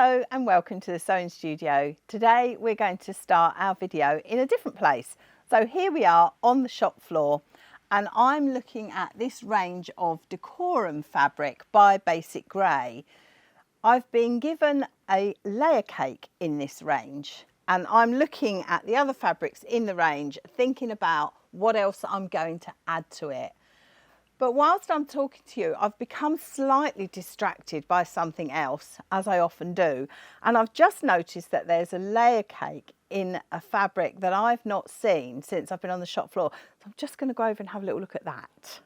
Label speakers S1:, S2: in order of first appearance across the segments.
S1: Hello and welcome to the sewing studio. Today we're going to start our video in a different place. So here we are on the shop floor and I'm looking at this range of Decorum fabric by Basic Grey. I've been given a layer cake in this range and I'm looking at the other fabrics in the range, thinking about what else I'm going to add to it. But whilst I'm talking to you, I've become slightly distracted by something else, as I often do. And I've just noticed that there's a layer cake in a fabric that I've not seen since I've been on the shop floor. So I'm just going to go over and have a little look at that.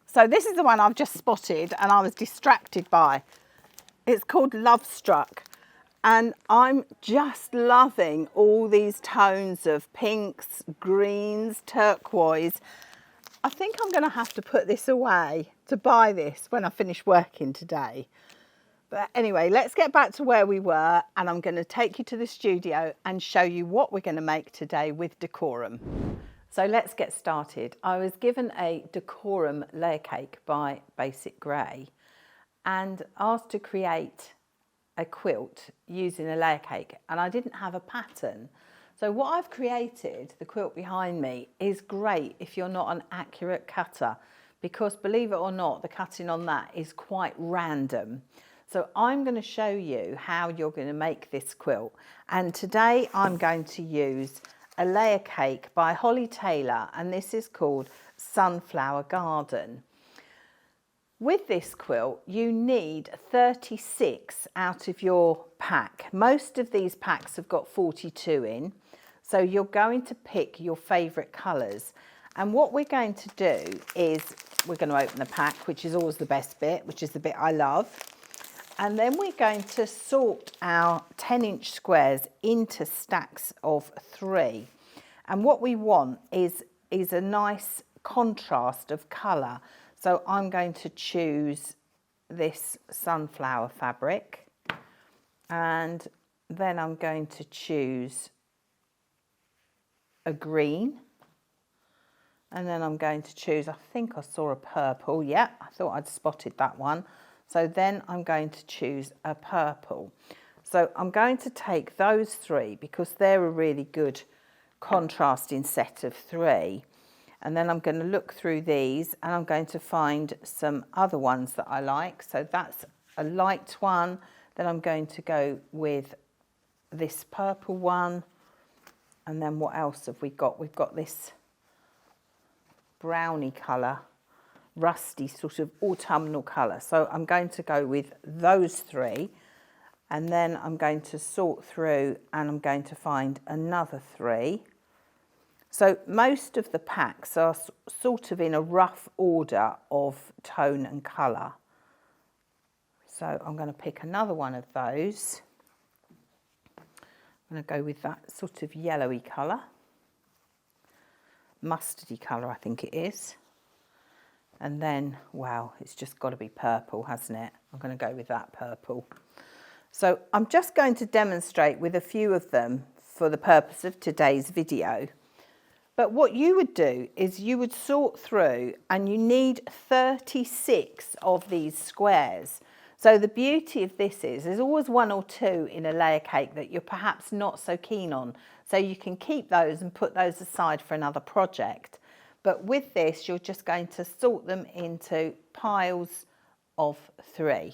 S1: So this is the one I've just spotted and I was distracted by. It's called Love Struck. And I'm just loving all these tones of pinks, greens, turquoise. I think I'm going to have to put this away to buy this when I finish working today. But anyway, let's get back to where we were and I'm going to take you to the studio and show you what we're going to make today with Decorum. So let's get started. I was given a Decorum layer cake by Basic Grey and asked to create a quilt using a layer cake, and I didn't have a pattern. So what I've created, the quilt behind me, is great if you're not an accurate cutter, because believe it or not, the cutting on that is quite random. So I'm going to show you how you're going to make this quilt. And today I'm going to use a layer cake by Holly Taylor, and this is called Sunflower Garden. With this quilt, you need 36 out of your pack. Most of these packs have got 42 in. So you're going to pick your favourite colours. And what we're going to do is we're going to open the pack, which is always the best bit, which is the bit I love. And then we're going to sort our 10-inch squares into stacks of 3. And what we want is a nice contrast of colour. So I'm going to choose this sunflower fabric. And then I'm going to choose a green, and then I'm going to choose, I think I saw a purple, yeah, I thought I'd spotted that one. So then I'm going to choose a purple. So I'm going to take those 3 because they're a really good contrasting set of 3. And then I'm going to look through these and I'm going to find some other ones that I like. So that's a light one. Then I'm going to go with this purple one. And then what else have we got? We've got this browny colour, rusty sort of autumnal colour. So I'm going to go with those 3. And then I'm going to sort through and I'm going to find another 3. So most of the packs are sort of in a rough order of tone and colour. So I'm going to pick another one of those. I'm going to go with that sort of yellowy colour. Mustardy colour, I think it is. And then, wow, it's just got to be purple, hasn't it? I'm going to go with that purple. So I'm just going to demonstrate with a few of them for the purpose of today's video. But what you would do is you would sort through and you need 36 of these squares. So the beauty of this is there's always 1 or 2 in a layer cake that you're perhaps not so keen on. So you can keep those and put those aside for another project. But with this, you're just going to sort them into piles of 3.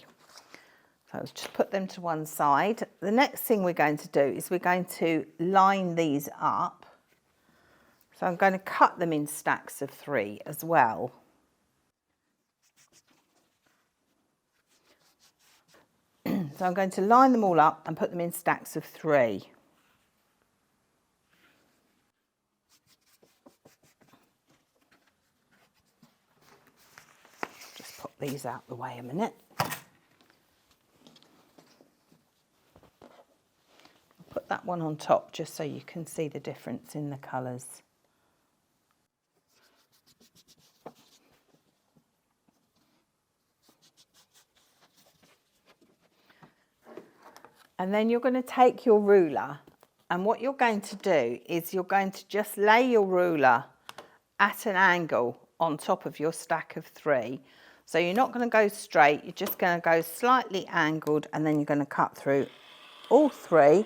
S1: So let's just put them to one side. The next thing we're going to do is we're going to line these up. So I'm going to cut them in stacks of 3 as well. So I'm going to line them all up and put them in stacks of 3. Just pop these out the way a minute. I'll put that one on top just so you can see the difference in the colours. And then you're going to take your ruler, and what you're going to do is you're going to just lay your ruler at an angle on top of your stack of 3 So you're not going to go straight, you're just going to go slightly angled, and then you're going to cut through all 3,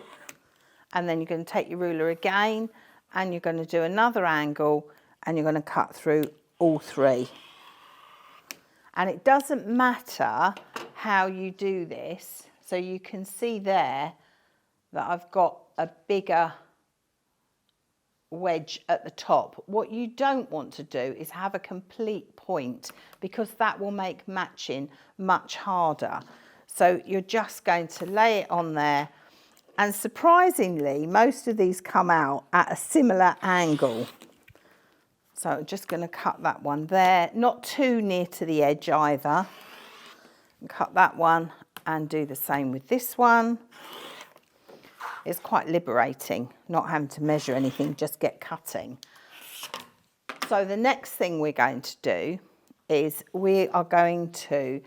S1: and then you're going to take your ruler again and you're going to do another angle and you're going to cut through all 3. And it doesn't matter how you do this, so you can see there that I've got a bigger wedge at the top. What you don't want to do is have a complete point, because that will make matching much harder. So you're just going to lay it on there, and surprisingly most of these come out at a similar angle. So I'm just going to cut that one there, not too near to the edge either. Cut that one and do the same with this one. It's quite liberating not having to measure anything, just get cutting. So the next thing we're going to do is we are going to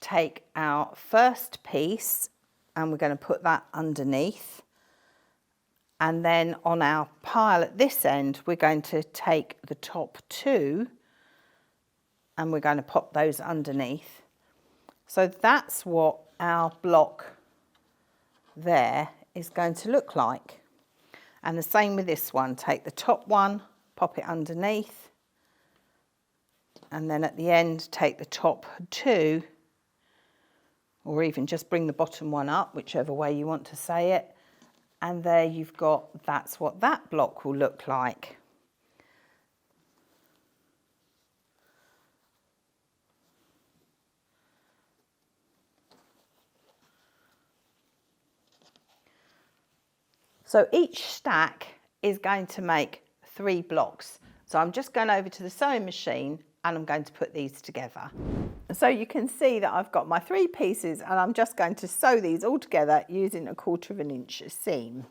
S1: take our first piece and we're going to put that underneath. And then on our pile at this end, we're going to take the top 2 and we're going to pop those underneath. So that's what our block there is going to look like. And the same with this one. Take the top one, pop it underneath, and then at the end take the top 2, or even just bring the bottom one up, whichever way you want to say it, and there you've got, that's what that block will look like. So each stack is going to make 3 blocks. So I'm just going over to the sewing machine and I'm going to put these together. So you can see that I've got my 3 pieces and I'm just going to sew these all together using a 1/4 inch seam.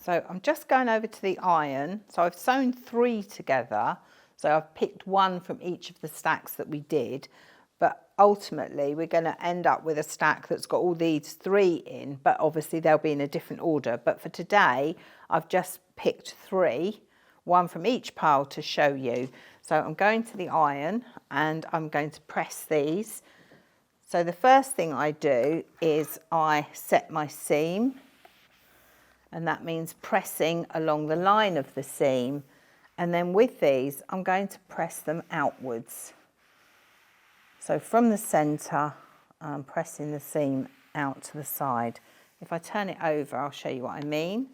S1: So I'm just going over to the iron. So I've sewn 3 together. So I've picked 1 from each of the stacks that we did. But ultimately we're going to end up with a stack that's got all these 3 in, but obviously they'll be in a different order. But for today, I've just picked 3, 1 from each pile to show you. So I'm going to the iron and I'm going to press these. So the first thing I do is I set my seam. And that means pressing along the line of the seam. And then with these, I'm going to press them outwards. So from the centre, I'm pressing the seam out to the side. If I turn it over, I'll show you what I mean.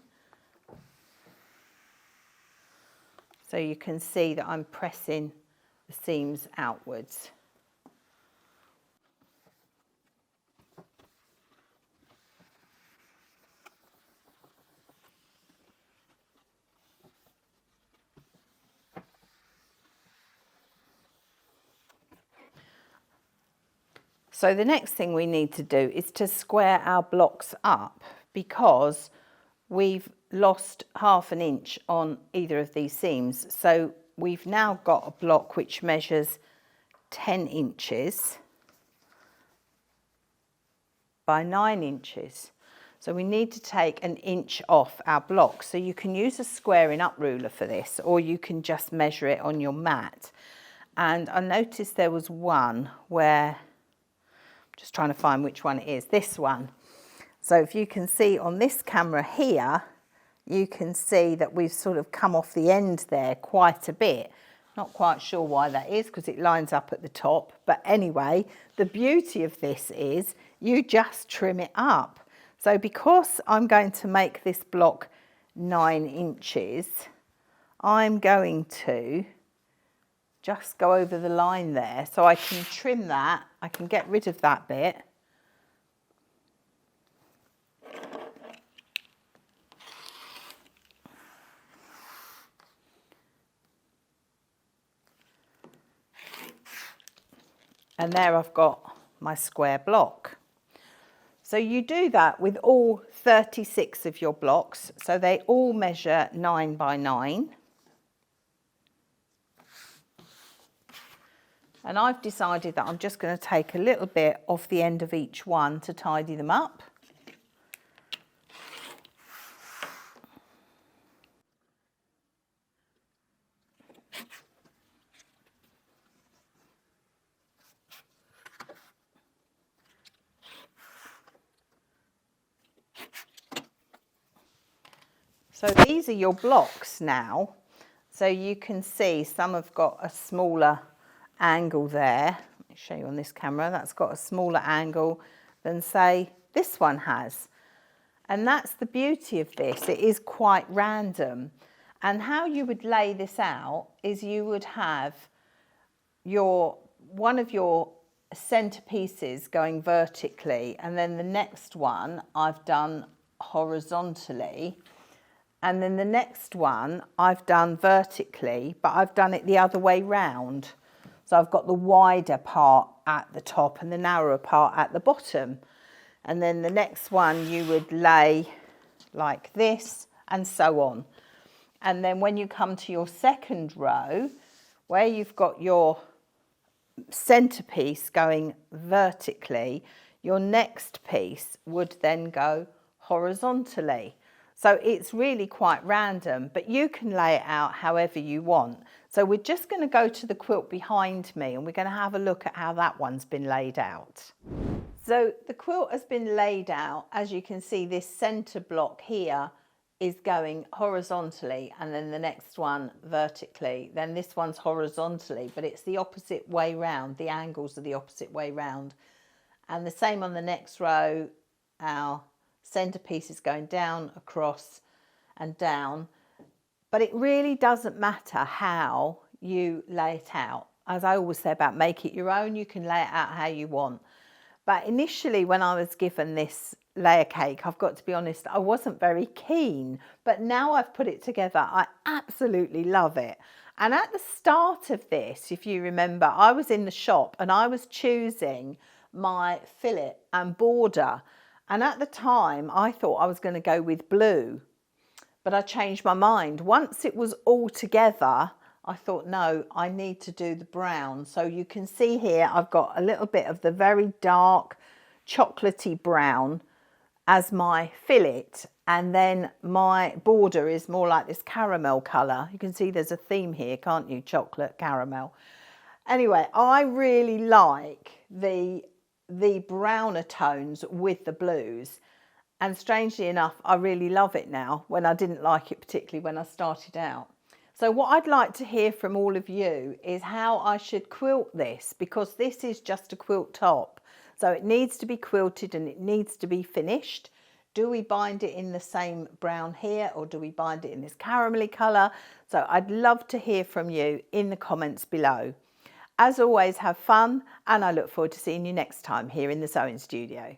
S1: So you can see that I'm pressing the seams outwards. So the next thing we need to do is to square our blocks up, because we've lost ½ inch on either of these seams. So we've now got a block which measures 10 inches by 9 inches. So we need to take 1 inch off our block. So you can use a squaring up ruler for this, or you can just measure it on your mat. And I noticed there was one where, just trying to find which one it is, this one. So if you can see on this camera here, you can see that we've sort of come off the end there quite a bit. Not quite sure why that is because it lines up at the top. But anyway, the beauty of this is you just trim it up. So because I'm going to make this block 9 inches, I'm going to just go over the line there so I can trim that. I can get rid of that bit. And there I've got my square block. So you do that with all 36 of your blocks. So they all measure 9 by 9. And I've decided that I'm just going to take a little bit off the end of each one to tidy them up. So these are your blocks now. So you can see some have got a smaller angle there. Let me show you on this camera. That's got a smaller angle than, say, this one has. And that's the beauty of this. It is quite random. And how you would lay this out is you would have one of your centerpieces going vertically, and then the next one I've done horizontally. And then the next one I've done vertically, but I've done it the other way round. So I've got the wider part at the top and the narrower part at the bottom. And then the next one you would lay like this and so on. And then when you come to your second row, where you've got your centerpiece going vertically, your next piece would then go horizontally. So it's really quite random, but you can lay it out however you want. So we're just going to go to the quilt behind me and we're going to have a look at how that one's been laid out. So the quilt has been laid out. As you can see, this center block here is going horizontally and then the next one vertically. Then this one's horizontally, but it's the opposite way round. The angles are the opposite way round. And the same on the next row. Our centerpiece is going down, across and down, but it really doesn't matter how you lay it out. As I always say about make it your own, you can lay it out how you want. But initially when I was given this layer cake, I've got to be honest, I wasn't very keen, but now I've put it together, I absolutely love it. And at the start of this, if you remember, I was in the shop and I was choosing my fillet and border. And at the time, I thought I was going to go with blue, but I changed my mind. Once it was all together, I thought, no, I need to do the brown. So you can see here, I've got a little bit of the very dark chocolatey brown as my fillet. And then my border is more like this caramel colour. You can see there's a theme here, can't you? Chocolate, caramel. Anyway, I really like the browner tones with the blues, and strangely enough I really love it now when I didn't like it particularly when I started out. So what I'd like to hear from all of you is how I should quilt this, because this is just a quilt top, so it needs to be quilted and it needs to be finished. Do we bind it in the same brown here or do we bind it in this caramelly colour? So I'd love to hear from you in the comments below. As always, have fun, and I look forward to seeing you next time here in the sewing studio.